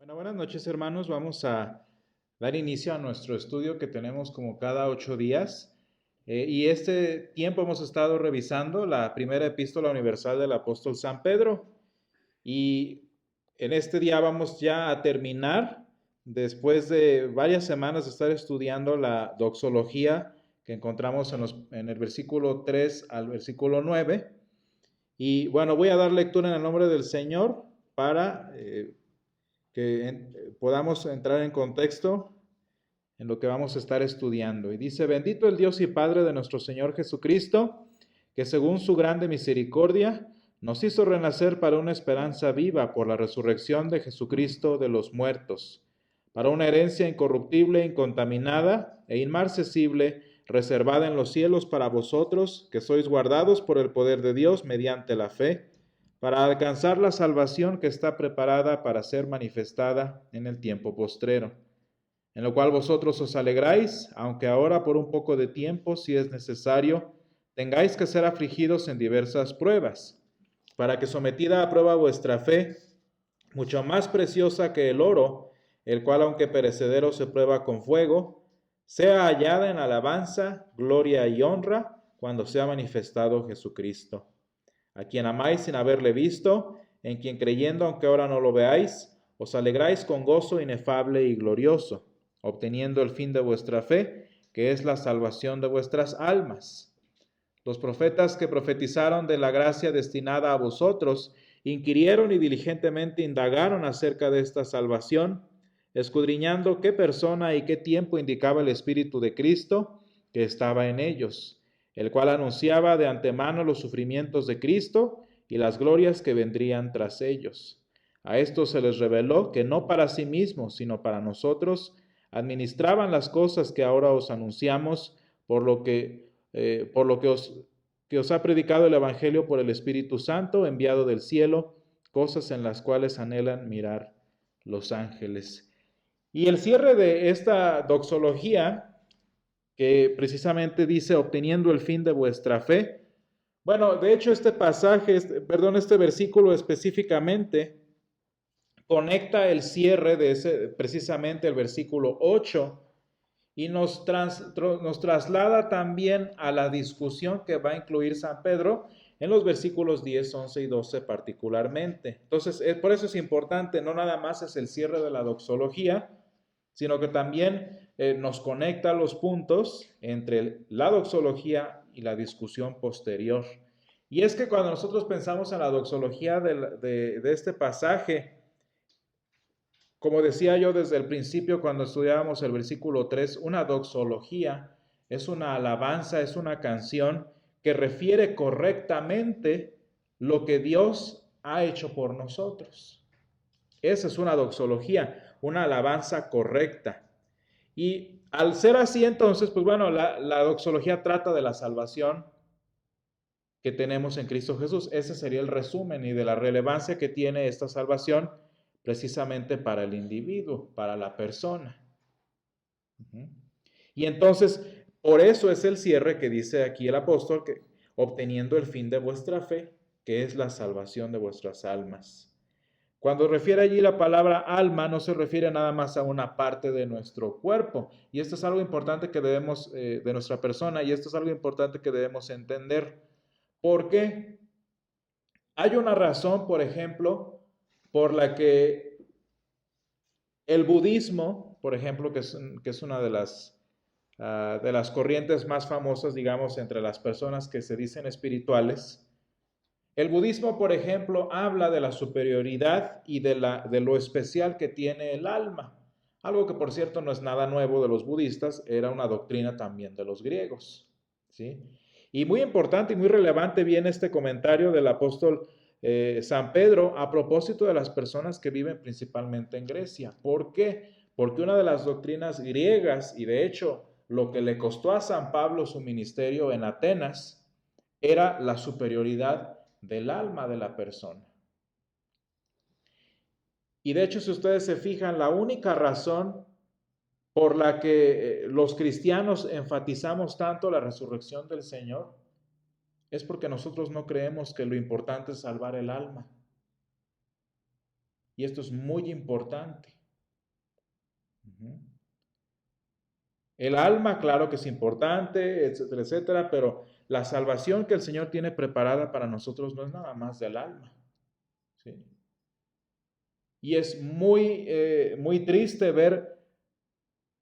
Bueno, buenas noches hermanos. Vamos a dar inicio a nuestro estudio que tenemos como cada 8 días. Y este tiempo hemos estado revisando la primera epístola universal del apóstol San Pedro. Y en este día vamos ya a terminar, después de varias semanas de estar estudiando la doxología que encontramos en el versículo 3 al versículo 9. Y bueno, voy a dar lectura en el nombre del Señor para podamos entrar en contexto en lo que vamos a estar estudiando. Y dice: bendito el Dios y Padre de nuestro Señor Jesucristo, que según su grande misericordia nos hizo renacer para una esperanza viva por la resurrección de Jesucristo de los muertos, para una herencia incorruptible, incontaminada e inmarcesible, reservada en los cielos para vosotros, que sois guardados por el poder de Dios mediante la fe, para alcanzar la salvación que está preparada para ser manifestada en el tiempo postrero, en lo cual vosotros os alegráis, aunque ahora por un poco de tiempo, si es necesario, tengáis que ser afligidos en diversas pruebas, para que sometida a prueba vuestra fe, mucho más preciosa que el oro, el cual aunque perecedero se prueba con fuego, sea hallada en alabanza, gloria y honra cuando sea manifestado Jesucristo, a quien amáis sin haberle visto, en quien creyendo, aunque ahora no lo veáis, os alegráis con gozo inefable y glorioso, obteniendo el fin de vuestra fe, que es la salvación de vuestras almas. Los profetas que profetizaron de la gracia destinada a vosotros, inquirieron y diligentemente indagaron acerca de esta salvación, escudriñando qué persona y qué tiempo indicaba el Espíritu de Cristo que estaba en ellos, el cual anunciaba de antemano los sufrimientos de Cristo y las glorias que vendrían tras ellos. A esto se les reveló que no para sí mismos, sino para nosotros, administraban las cosas que ahora os anunciamos, por lo que os ha predicado el Evangelio por el Espíritu Santo, enviado del cielo, cosas en las cuales anhelan mirar los ángeles. Y el cierre de esta doxología, que precisamente dice, obteniendo el fin de vuestra fe. Bueno, de hecho este pasaje, este versículo específicamente, conecta el cierre de ese, precisamente el versículo 8, y nos traslada también a la discusión que va a incluir San Pedro en los versículos 10, 11 y 12 particularmente. Entonces, por eso es importante, no nada más es el cierre de la doxología, sino que también nos conecta los puntos entre la doxología y la discusión posterior. Y es que cuando nosotros pensamos en la doxología de este pasaje, como decía yo desde el principio cuando estudiábamos el versículo 3, una doxología es una alabanza, es una canción que refiere correctamente lo que Dios ha hecho por nosotros. Esa es una doxología, una alabanza correcta. Y al ser así, entonces, pues bueno, la doxología trata de la salvación que tenemos en Cristo Jesús. Ese sería el resumen y de la relevancia que tiene esta salvación precisamente para el individuo, para la persona. Y entonces, por eso es el cierre que dice aquí el apóstol, que obteniendo el fin de vuestra fe, que es la salvación de vuestras almas. Cuando refiere allí la palabra alma, no se refiere nada más a una parte de nuestro cuerpo. Y esto es algo importante que debemos, de nuestra persona, y esto es algo importante que debemos entender. ¿Por qué? Hay una razón, por ejemplo, por la que el budismo, por ejemplo, que es una de las corrientes más famosas, digamos, entre las personas que se dicen espirituales, el budismo, por ejemplo, habla de la superioridad y de lo especial que tiene el alma. Algo que, por cierto, no es nada nuevo de los budistas, era una doctrina también de los griegos. ¿Sí? Y muy importante y muy relevante viene este comentario del apóstol San Pedro a propósito de las personas que viven principalmente en Grecia. ¿Por qué? Porque una de las doctrinas griegas, y de hecho lo que le costó a San Pablo su ministerio en Atenas, era la superioridad del alma de la persona. Y de hecho, si ustedes se fijan, la única razón por la que los cristianos enfatizamos tanto la resurrección del Señor es porque nosotros no creemos que lo importante es salvar el alma. Y esto es muy importante. El alma, claro que es importante, etcétera, etcétera, pero la salvación que el Señor tiene preparada para nosotros no es nada más del alma. ¿Sí? Y es muy triste ver,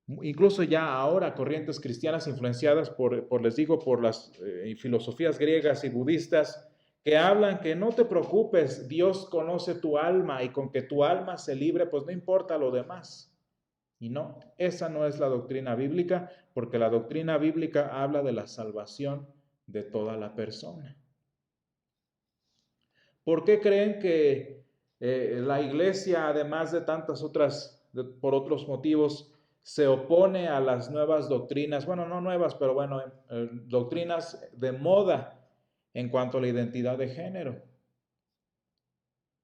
incluso ya ahora, corrientes cristianas influenciadas les digo, por las filosofías griegas y budistas, que hablan que no te preocupes, Dios conoce tu alma y con que tu alma se libre, pues no importa lo demás. Y no, esa no es la doctrina bíblica, porque la doctrina bíblica habla de la salvación de toda la persona. ¿Por qué creen que la iglesia, además de tantas otras, por otros motivos, se opone a las nuevas doctrinas? Bueno, no nuevas, pero bueno, doctrinas de moda en cuanto a la identidad de género.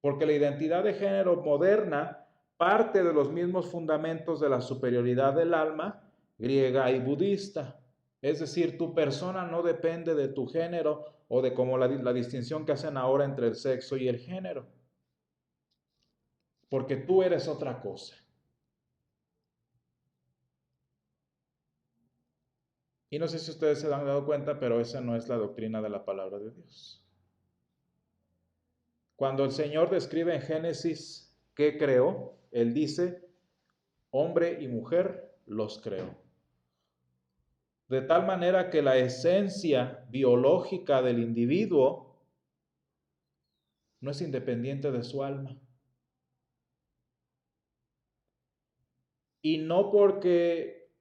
Porque la identidad de género moderna parte de los mismos fundamentos de la superioridad del alma griega y budista. Es decir, tu persona no depende de tu género o de como la distinción que hacen ahora entre el sexo y el género. Porque tú eres otra cosa. Y no sé si ustedes se han dado cuenta, pero esa no es la doctrina de la palabra de Dios. Cuando el Señor describe en Génesis qué creó, Él dice, hombre y mujer los creó. De tal manera que la esencia biológica del individuo no es independiente de su alma. Y no porque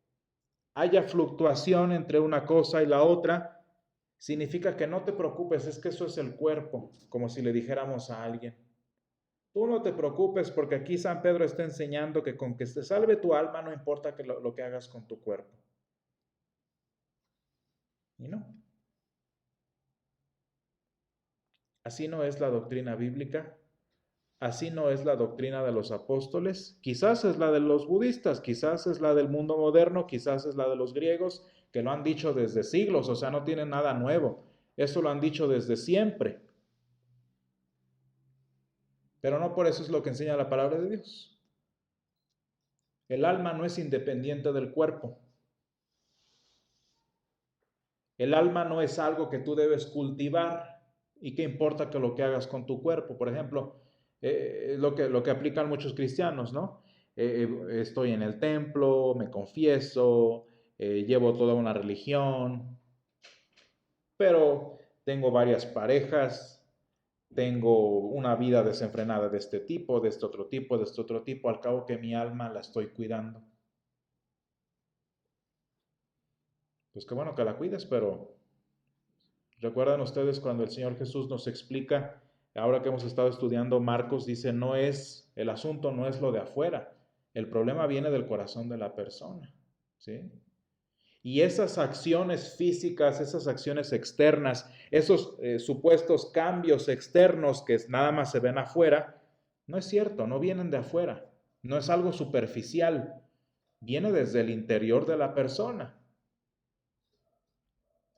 haya fluctuación entre una cosa y la otra, significa que no te preocupes, es que eso es el cuerpo, como si le dijéramos a alguien. Tú no te preocupes porque aquí San Pedro está enseñando que con que te salve tu alma no importa que lo que hagas con tu cuerpo. Y no. Así no es la doctrina bíblica. Así no es la doctrina de los apóstoles, quizás es la de los budistas, quizás es la del mundo moderno, quizás es la de los griegos, que lo han dicho desde siglos, o sea, no tienen nada nuevo. Eso lo han dicho desde siempre. Pero no por eso es lo que enseña la palabra de Dios. El alma no es independiente del cuerpo. El alma no es algo que tú debes cultivar. ¿Y qué importa que lo que hagas con tu cuerpo? Por ejemplo, lo que aplican muchos cristianos, ¿no? Estoy en el templo, me confieso, llevo toda una religión, pero tengo varias parejas, tengo una vida desenfrenada de este tipo, de este otro tipo, de este otro tipo, al cabo que mi alma la estoy cuidando. Pues qué bueno que la cuides, pero ¿recuerdan ustedes cuando el Señor Jesús nos explica, ahora que hemos estado estudiando Marcos, dice, el asunto no es lo de afuera, el problema viene del corazón de la persona, ¿sí? Y esas acciones físicas, esas acciones externas, esos supuestos cambios externos que nada más se ven afuera, no es cierto, no vienen de afuera, no es algo superficial, viene desde el interior de la persona.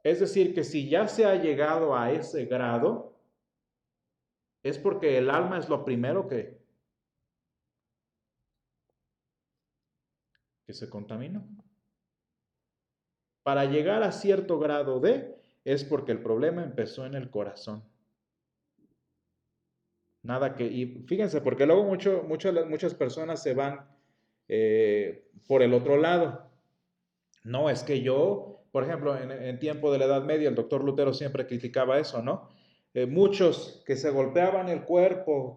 Es decir, que si ya se ha llegado a ese grado, es porque el alma es lo primero que se contamina. Para llegar a cierto grado es porque el problema empezó en el corazón. Nada que, y fíjense, porque luego muchas personas se van por el otro lado. No, es que yo, por ejemplo, en tiempo de la Edad Media, el doctor Lutero siempre criticaba eso, ¿no? Muchos que se golpeaban el cuerpo,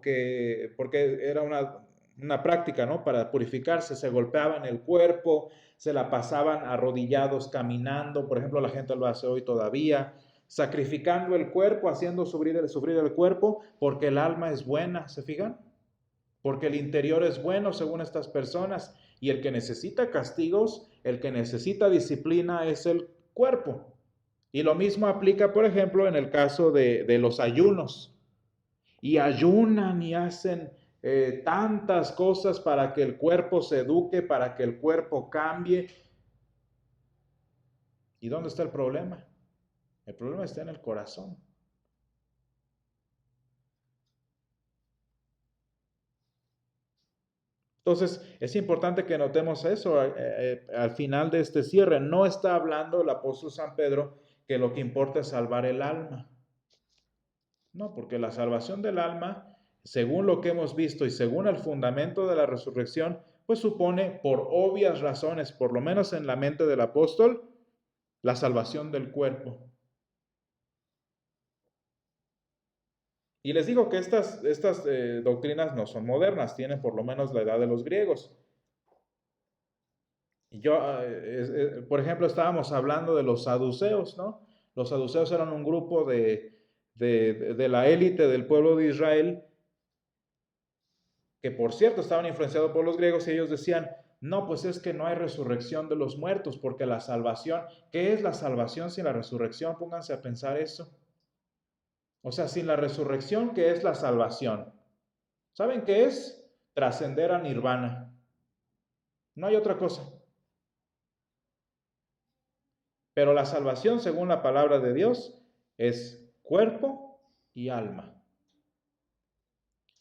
porque era una práctica, ¿no? Para purificarse, se golpeaban el cuerpo, se la pasaban arrodillados caminando, por ejemplo, la gente lo hace hoy todavía, sacrificando el cuerpo, haciendo sufrir el cuerpo, porque el alma es buena, ¿se fijan? Porque el interior es bueno según estas personas y el que necesita castigos, el que necesita disciplina es el cuerpo. Y lo mismo aplica, por ejemplo, en el caso de los ayunos. Y ayunan y hacen tantas cosas para que el cuerpo se eduque, para que el cuerpo cambie. ¿Y dónde está el problema? El problema está en el corazón. Entonces, es importante que notemos eso al final de este cierre. No está hablando el apóstol San Pedro que lo que importa es salvar el alma. No, porque la salvación del alma, según lo que hemos visto y según el fundamento de la resurrección, pues supone, por obvias razones, por lo menos en la mente del apóstol, la salvación del cuerpo. Y les digo que estas doctrinas no son modernas, tienen por lo menos la edad de los griegos. Y yo, por ejemplo, estábamos hablando de los saduceos, ¿no? Los saduceos eran un grupo de la élite del pueblo de Israel, que por cierto estaban influenciados por los griegos, y ellos decían, no, pues es que no hay resurrección de los muertos, porque la salvación, ¿qué es la salvación sin la resurrección? Pónganse a pensar eso. O sea, sin la resurrección, ¿qué es la salvación? ¿Saben qué es? Trascender a nirvana. No hay otra cosa. Pero la salvación, según la palabra de Dios, es cuerpo y alma.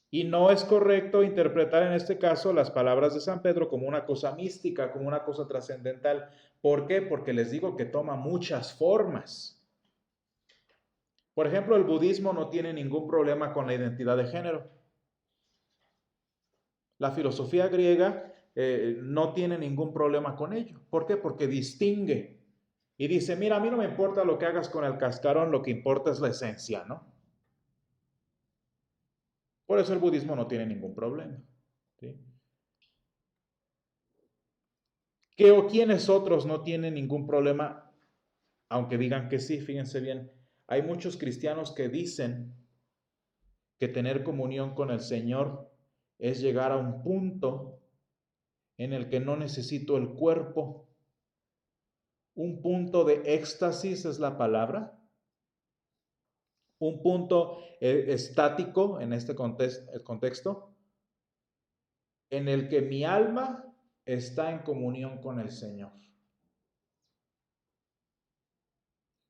Y no es correcto interpretar en este caso las palabras de San Pedro como una cosa mística, como una cosa trascendental. ¿Por qué? Porque les digo que toma muchas formas. Por ejemplo, el budismo no tiene ningún problema con la identidad de género. La filosofía griega no tiene ningún problema con ello. ¿Por qué? Porque distingue y dice, mira, a mí no me importa lo que hagas con el cascarón, lo que importa es la esencia, ¿no? Por eso el budismo no tiene ningún problema, ¿sí? ¿Qué o quiénes otros no tienen ningún problema? Aunque digan que sí, fíjense bien, hay muchos cristianos que dicen que tener comunión con el Señor es llegar a un punto en el que no necesito el cuerpo. Un punto de éxtasis es la palabra. Un punto estático en este contexto, en el que mi alma está en comunión con el Señor.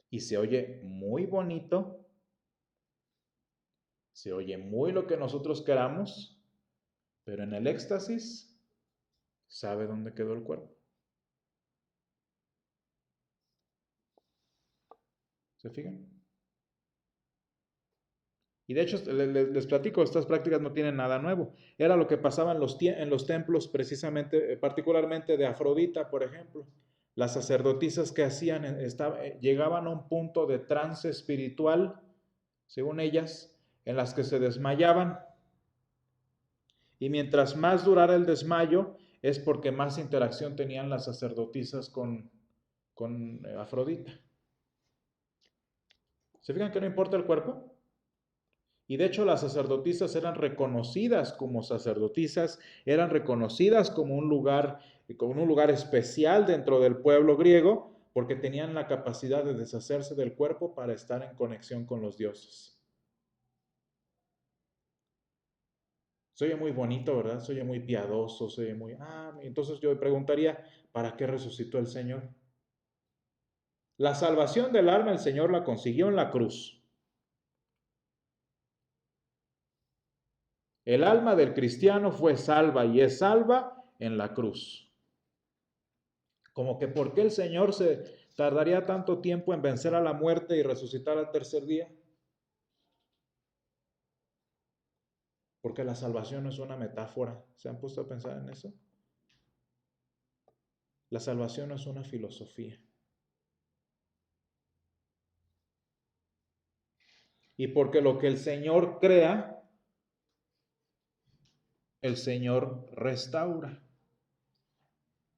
Y se oye muy bonito, se oye muy lo que nosotros queramos, pero en el éxtasis, ¿sabe dónde quedó el cuerpo? ¿Se fijan? Y de hecho, les platico, estas prácticas no tienen nada nuevo. Era lo que pasaba en los templos, precisamente, particularmente de Afrodita, por ejemplo. Las sacerdotisas que hacían, llegaban a un punto de trance espiritual, según ellas, en las que se desmayaban. Y mientras más durara el desmayo, es porque más interacción tenían las sacerdotisas con Afrodita. ¿Se fijan que no importa el cuerpo? Y de hecho las sacerdotisas eran reconocidas como sacerdotisas, eran reconocidas como un lugar especial dentro del pueblo griego, porque tenían la capacidad de deshacerse del cuerpo para estar en conexión con los dioses. Se oye muy bonito, ¿verdad? Se oye muy piadoso, se oye muy... entonces yo preguntaría, ¿para qué resucitó el Señor? La salvación del alma el Señor la consiguió en la cruz. El alma del cristiano fue salva y es salva en la cruz. Como que ¿por qué el Señor se tardaría tanto tiempo en vencer a la muerte y resucitar al tercer día? Porque la salvación no es una metáfora. ¿Se han puesto a pensar en eso? La salvación no es una filosofía. Y porque lo que el Señor crea, el Señor restaura.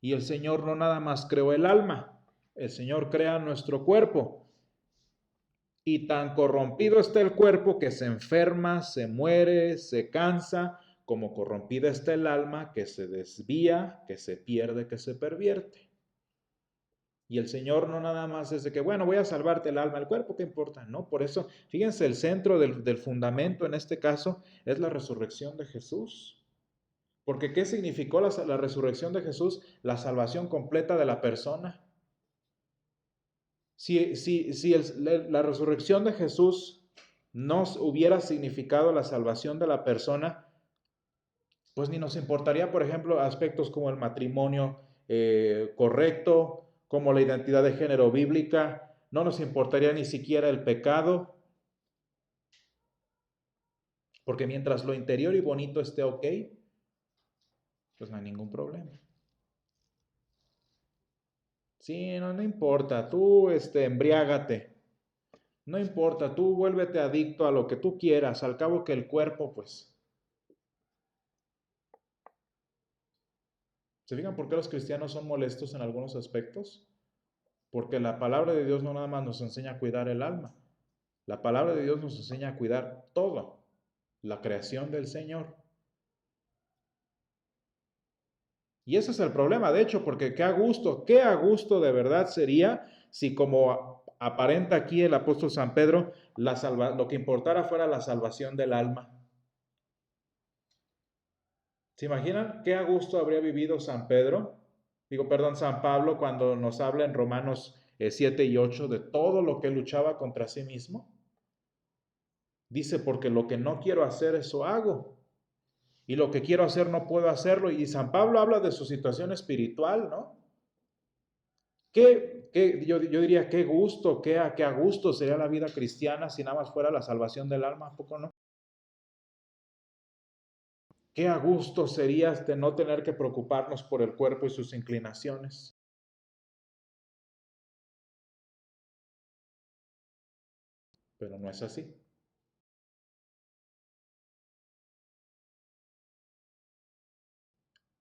Y el Señor no nada más creó el alma, el Señor crea nuestro cuerpo. Y tan corrompido está el cuerpo que se enferma, se muere, se cansa, como corrompida está el alma que se desvía, que se pierde, que se pervierte. Y el Señor no nada más es de que, bueno, voy a salvarte el alma, el cuerpo, ¿qué importa? No, por eso, fíjense, el centro del fundamento en este caso es la resurrección de Jesús. Porque ¿qué significó la resurrección de Jesús? La salvación completa de la persona. Si la resurrección de Jesús no hubiera significado la salvación de la persona, pues ni nos importaría, por ejemplo, aspectos como el matrimonio correcto, como la identidad de género bíblica, no nos importaría ni siquiera el pecado, porque mientras lo interior y bonito esté ok, pues no hay ningún problema. Sí, no importa, tú embriágate, no importa, tú vuélvete adicto a lo que tú quieras, al cabo que el cuerpo, pues. ¿Se fijan por qué los cristianos son molestos en algunos aspectos? Porque la palabra de Dios no nada más nos enseña a cuidar el alma, la palabra de Dios nos enseña a cuidar todo, la creación del Señor. Y ese es el problema, de hecho, porque qué a gusto de verdad sería si como aparenta aquí el apóstol San Pedro, lo que importara fuera la salvación del alma. ¿Se imaginan qué a gusto habría vivido San Pedro? San Pablo cuando nos habla en Romanos 7 y 8 de todo lo que luchaba contra sí mismo. Dice, porque lo que no quiero hacer, eso hago. Y lo que quiero hacer, no puedo hacerlo. Y San Pablo habla de su situación espiritual, ¿no? Yo diría, qué gusto, qué a gusto sería la vida cristiana si nada más fuera la salvación del alma, ¿a poco no? Qué a gusto sería no tener que preocuparnos por el cuerpo y sus inclinaciones. Pero no es así.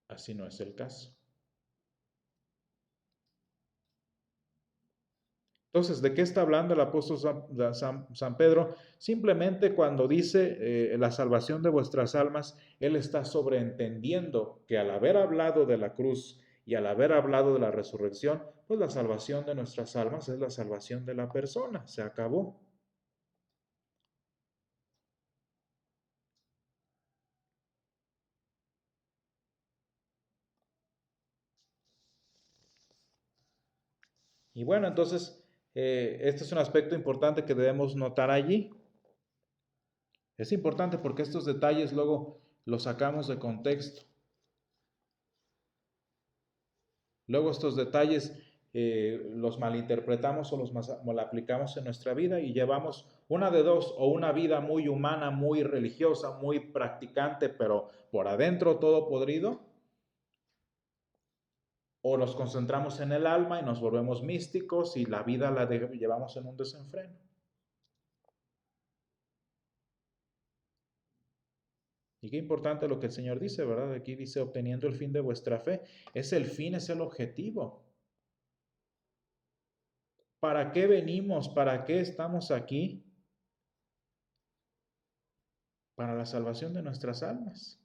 Así no es el caso. Entonces, ¿de qué está hablando el apóstol San Pedro? Simplemente cuando dice la salvación de vuestras almas, él está sobreentendiendo que al haber hablado de la cruz y al haber hablado de la resurrección, pues la salvación de nuestras almas es la salvación de la persona, se acabó. Y bueno, entonces, este es un aspecto importante que debemos notar allí. Es importante porque estos detalles luego los sacamos de contexto. Luego estos detalles los malinterpretamos o los aplicamos en nuestra vida y llevamos una de dos, o una vida muy humana, muy religiosa, muy practicante, pero por adentro todo podrido, o nos concentramos en el alma y nos volvemos místicos y la vida la llevamos en un desenfreno. Y qué importante lo que el Señor dice, ¿verdad? Aquí dice, obteniendo el fin de vuestra fe. Es el fin, es el objetivo. ¿Para qué venimos? ¿Para qué estamos aquí? Para la salvación de nuestras almas.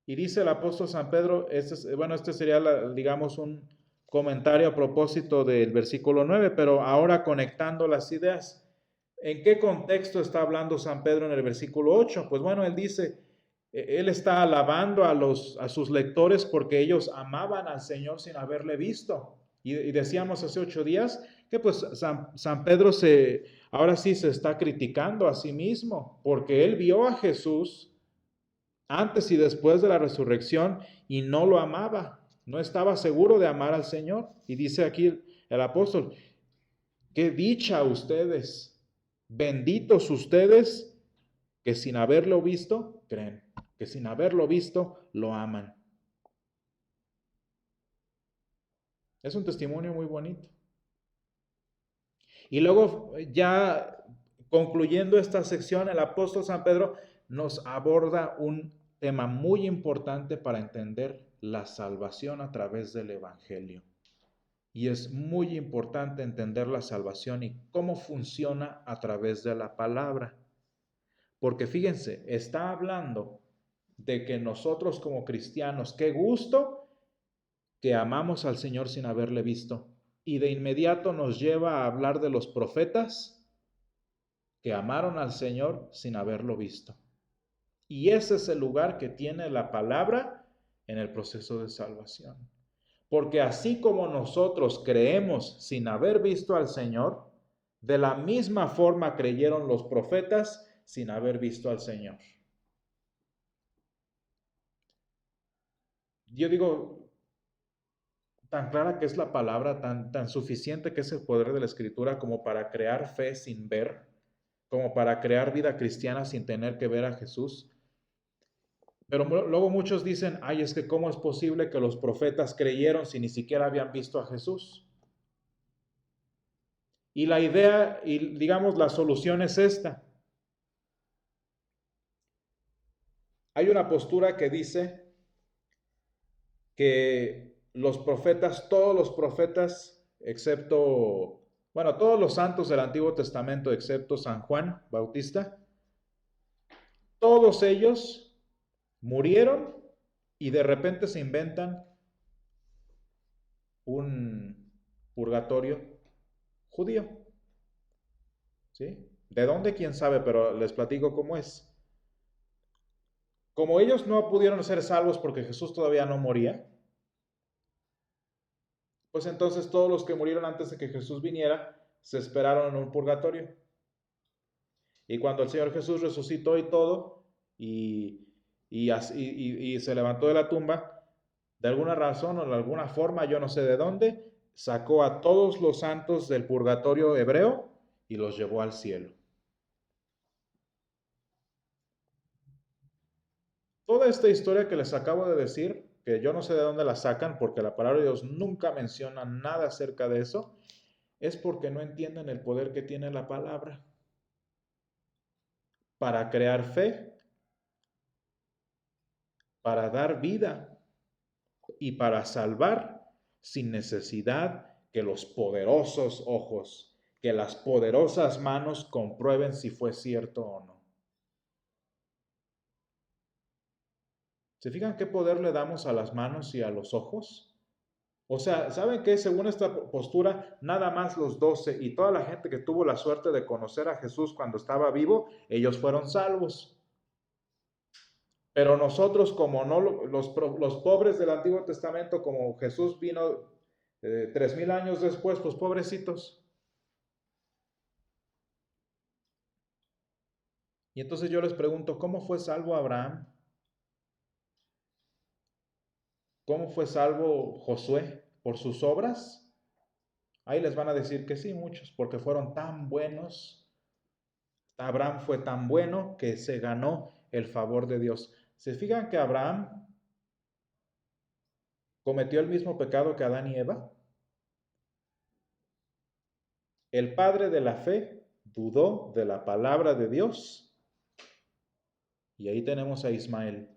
Y dice el apóstol San Pedro, este sería, digamos, un comentario a propósito del versículo 9, pero ahora conectando las ideas. ¿En qué contexto está hablando San Pedro en el versículo 8? Pues bueno, él dice, él está alabando a sus lectores porque ellos amaban al Señor sin haberle visto. Y decíamos hace 8 días que pues San Pedro ahora sí se está criticando a sí mismo porque él vio a Jesús antes y después de la resurrección y no lo amaba, no estaba seguro de amar al Señor. Y dice aquí el apóstol, qué dicha ustedes, benditos ustedes que sin haberlo visto creen, que sin haberlo visto lo aman. Es un testimonio muy bonito. Y luego ya concluyendo esta sección, el apóstol San Pedro nos aborda un tema muy importante para entender la salvación a través del Evangelio. Y es muy importante entender la salvación y cómo funciona a través de la palabra. Porque fíjense, está hablando de que nosotros como cristianos, qué gusto que amamos al Señor sin haberle visto. Y de inmediato nos lleva a hablar de los profetas que amaron al Señor sin haberlo visto. Y ese es el lugar que tiene la palabra en el proceso de salvación. Porque así como nosotros creemos sin haber visto al Señor, de la misma forma creyeron los profetas sin haber visto al Señor. yo digo, tan clara que es la palabra, tan suficiente que es el poder de la Escritura como para crear fe sin ver, como para crear vida cristiana sin tener que ver a Jesús. Pero luego muchos dicen, ay, es que cómo es posible que los profetas creyeron si ni siquiera habían visto a Jesús. Y la idea, y digamos, la solución es esta. Hay una postura que dice que los profetas, todos los profetas, excepto, bueno, todos los santos del Antiguo Testamento, excepto San Juan Bautista, todos ellos murieron y de repente se inventan un purgatorio judío. ¿Sí? ¿De dónde? ¿Quién sabe? Pero les platico cómo es. Como ellos no pudieron ser salvos porque Jesús todavía no moría, pues entonces todos los que murieron antes de que Jesús viniera se esperaron en un purgatorio. Y cuando el Señor Jesús resucitó y todo, y se levantó de la tumba, de alguna razón o de alguna forma, yo no sé de dónde, sacó a todos los santos del purgatorio hebreo y los llevó al cielo. Toda esta historia que les acabo de decir, que yo no sé de dónde la sacan, porque la palabra de Dios nunca menciona nada acerca de eso, es porque no entienden el poder que tiene la palabra para crear fe, para dar vida y para salvar sin necesidad que los poderosos ojos, que las poderosas manos comprueben si fue cierto o no. ¿Se fijan qué poder le damos a las manos y a los ojos? O sea, ¿saben qué? Según esta postura, nada más los 12 y toda la gente que tuvo la suerte de conocer a Jesús cuando estaba vivo, ellos fueron salvos. Pero nosotros, como no los pobres del Antiguo Testamento, como Jesús vino 3000 años después, pues pobrecitos. Y entonces yo les pregunto, ¿cómo fue salvo Abraham? ¿Cómo fue salvo Josué? ¿Por sus obras? Ahí les van a decir que sí, muchos, porque fueron tan buenos. Abraham fue tan bueno que se ganó el favor de Dios. ¿Se fijan que Abraham cometió el mismo pecado que Adán y Eva? El padre de la fe dudó de la palabra de Dios y ahí tenemos a Ismael.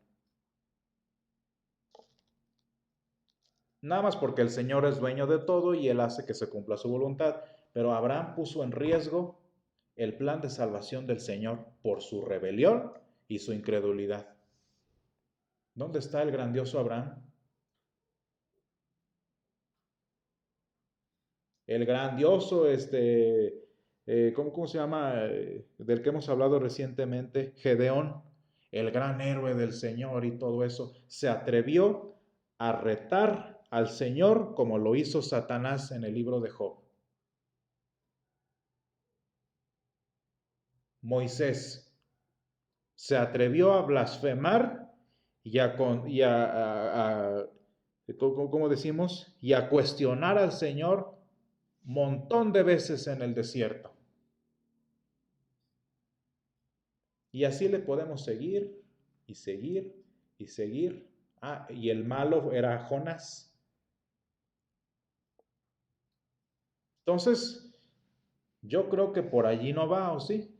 Nada más porque el Señor es dueño de todo y Él hace que se cumpla su voluntad. Pero Abraham puso en riesgo el plan de salvación del Señor por su rebelión y su incredulidad. ¿Dónde está el grandioso Abraham? El grandioso, ¿cómo se llama? Del que hemos hablado recientemente, Gedeón, el gran héroe del Señor y todo eso, se atrevió a retar al Señor como lo hizo Satanás en el libro de Job. Moisés se atrevió a blasfemar y ¿cómo decimos? Y a cuestionar al Señor montón de veces en el desierto. Y así le podemos seguir y seguir y seguir. Ah, y el malo era Jonás. Entonces, yo creo que por allí no va, ¿o sí?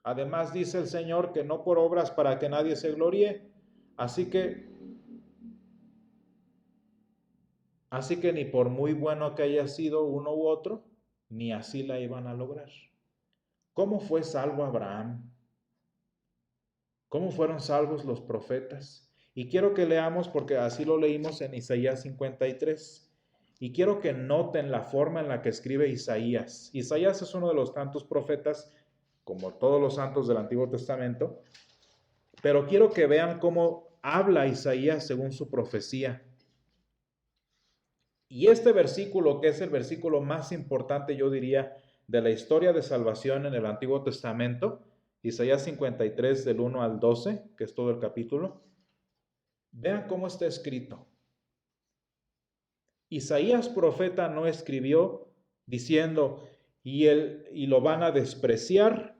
Además dice el Señor que no por obras para que nadie se gloríe. Así que ni por muy bueno que haya sido uno u otro, ni así la iban a lograr. ¿Cómo fue salvo Abraham? ¿Cómo fueron salvos los profetas? Y quiero que leamos, porque así lo leímos en Isaías 53. Y quiero que noten la forma en la que escribe Isaías. Isaías es uno de los tantos profetas, como todos los santos del Antiguo Testamento, pero quiero que vean cómo habla Isaías según su profecía. Y este versículo, que es el versículo más importante, yo diría, de la historia de salvación en el Antiguo Testamento, Isaías 53 del 1 al 12, que es todo el capítulo, vean cómo está escrito. Isaías profeta no escribió diciendo, y lo van a despreciar,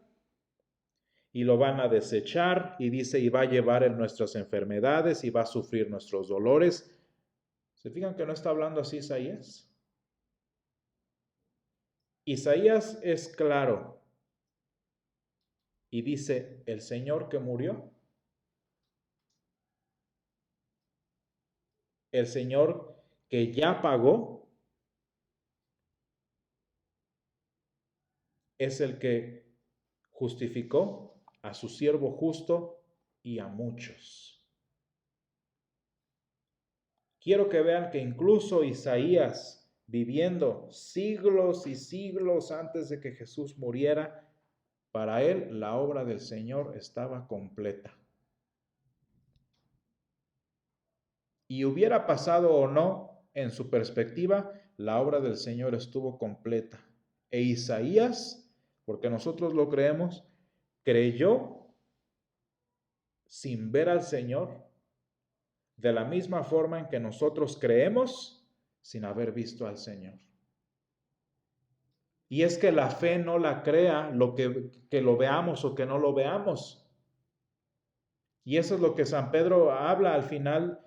y lo van a desechar, y dice, y va a llevar en nuestras enfermedades, y va a sufrir nuestros dolores. ¿Se fijan que no está hablando así Isaías? Isaías es claro y dice, el Señor que murió, el Señor que ya pagó, es el que justificó a su siervo justo y a muchos. Quiero que vean que incluso Isaías, viviendo siglos y siglos antes de que Jesús muriera, para él la obra del Señor estaba completa. Y hubiera pasado o no, en su perspectiva, la obra del Señor estuvo completa. E Isaías, porque nosotros lo creemos, creyó sin ver al Señor, de la misma forma en que nosotros creemos sin haber visto al Señor. Y es que la fe no la crea que lo veamos o que no lo veamos. Y eso es lo que San Pedro habla al final.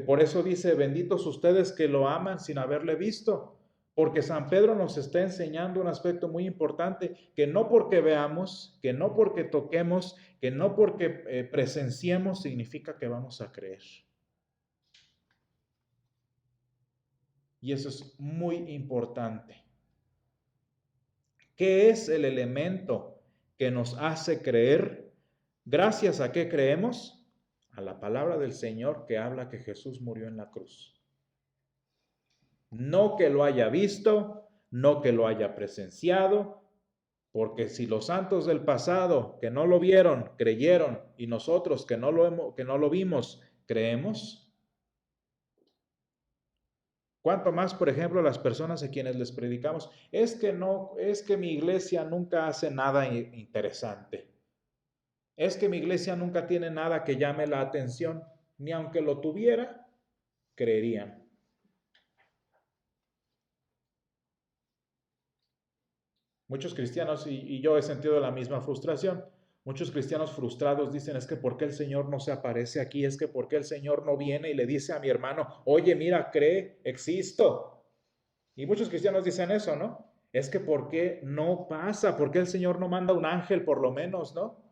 Por eso dice, benditos ustedes que lo aman sin haberle visto. Porque San Pedro nos está enseñando un aspecto muy importante, que no porque veamos, que no porque toquemos, que no porque presenciemos, significa que vamos a creer. Y eso es muy importante. ¿Qué es el elemento que nos hace creer? ¿Gracias a qué creemos? A la palabra del Señor que habla que Jesús murió en la cruz. No que lo haya visto, no que lo haya presenciado, porque si los santos del pasado que no lo vieron, creyeron, y nosotros que no lo vimos, creemos, cuánto más, por ejemplo, las personas a quienes les predicamos, es que mi iglesia nunca hace nada interesante. Es que mi iglesia nunca tiene nada que llame la atención, ni aunque lo tuviera, creerían. Muchos cristianos, y yo he sentido la misma frustración, muchos cristianos frustrados dicen, es que ¿por qué el Señor no se aparece aquí? Es que ¿por qué el Señor no viene y le dice a mi hermano, oye, mira, cree, existo? Y muchos cristianos dicen eso, ¿no? Es que ¿por qué no pasa? ¿Por qué el Señor no manda un ángel por lo menos, ¿no?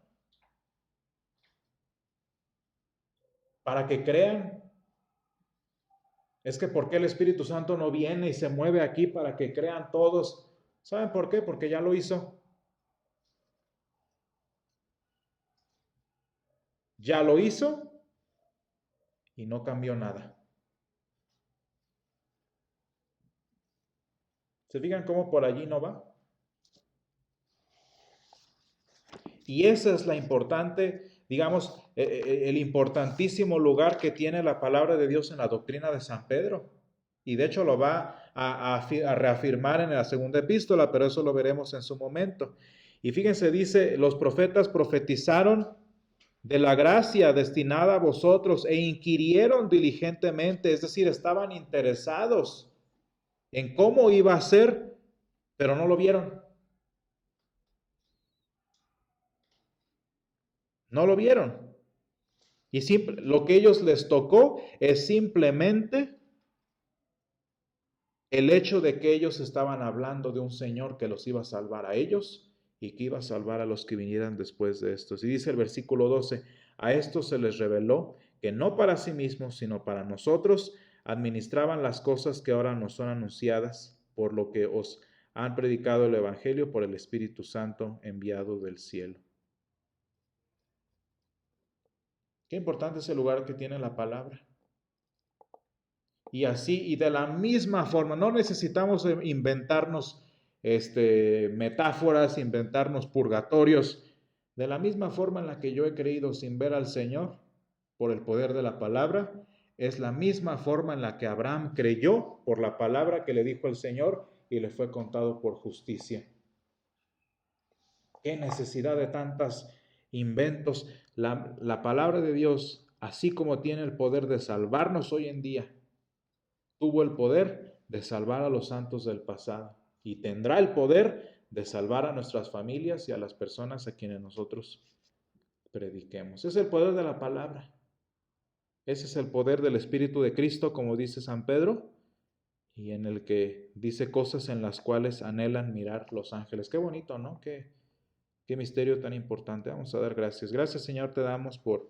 Para que crean. Es que ¿por qué el Espíritu Santo no viene y se mueve aquí para que crean todos? ¿Saben por qué? Porque ya lo hizo. Ya lo hizo y no cambió nada. ¿Se fijan cómo por allí no va? Y esa es la importante, digamos, el importantísimo lugar que tiene la palabra de Dios en la doctrina de San Pedro. Y de hecho lo va a reafirmar en la segunda epístola, pero eso lo veremos en su momento. Y fíjense, dice, los profetas profetizaron de la gracia destinada a vosotros e inquirieron diligentemente, es decir, estaban interesados en cómo iba a ser, pero no lo vieron. No lo vieron. Y lo que ellos les tocó es simplemente el hecho de que ellos estaban hablando de un Señor que los iba a salvar a ellos y que iba a salvar a los que vinieran después de estos. Y dice el versículo 12, a estos se les reveló que no para sí mismos, sino para nosotros, administraban las cosas que ahora nos son anunciadas, por lo que os han predicado el Evangelio por el Espíritu Santo enviado del cielo. Qué importante es el lugar que tiene la palabra. Y así, y de la misma forma, no necesitamos inventarnos metáforas, inventarnos purgatorios. De la misma forma en la que yo he creído sin ver al Señor por el poder de la palabra, es la misma forma en la que Abraham creyó por la palabra que le dijo el Señor y le fue contado por justicia. ¿Qué necesidad de tantos inventos? La palabra de Dios, así como tiene el poder de salvarnos hoy en día, tuvo el poder de salvar a los santos del pasado y tendrá el poder de salvar a nuestras familias y a las personas a quienes nosotros prediquemos. Es el poder de la palabra. Ese es el poder del Espíritu de Cristo, como dice San Pedro, y en el que dice cosas en las cuales anhelan mirar los ángeles. Qué bonito, ¿no? Qué misterio tan importante. Vamos a dar gracias. Gracias, Señor, te damos por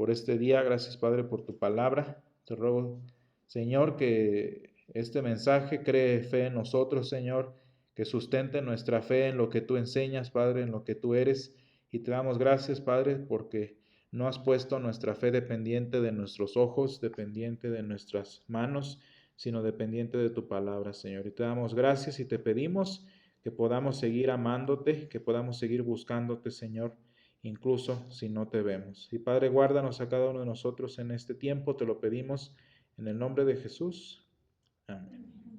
este día. Gracias, Padre, por tu palabra. Te ruego, Señor, que este mensaje cree fe en nosotros, Señor, que sustente nuestra fe en lo que tú enseñas, Padre, en lo que tú eres. Y te damos gracias, Padre, porque no has puesto nuestra fe dependiente de nuestros ojos, dependiente de nuestras manos, sino dependiente de tu palabra, Señor. Y te damos gracias y te pedimos que podamos seguir amándote, que podamos seguir buscándote, Señor, incluso si no te vemos. Y Padre, guárdanos a cada uno de nosotros en este tiempo, te lo pedimos en el nombre de Jesús. Amén.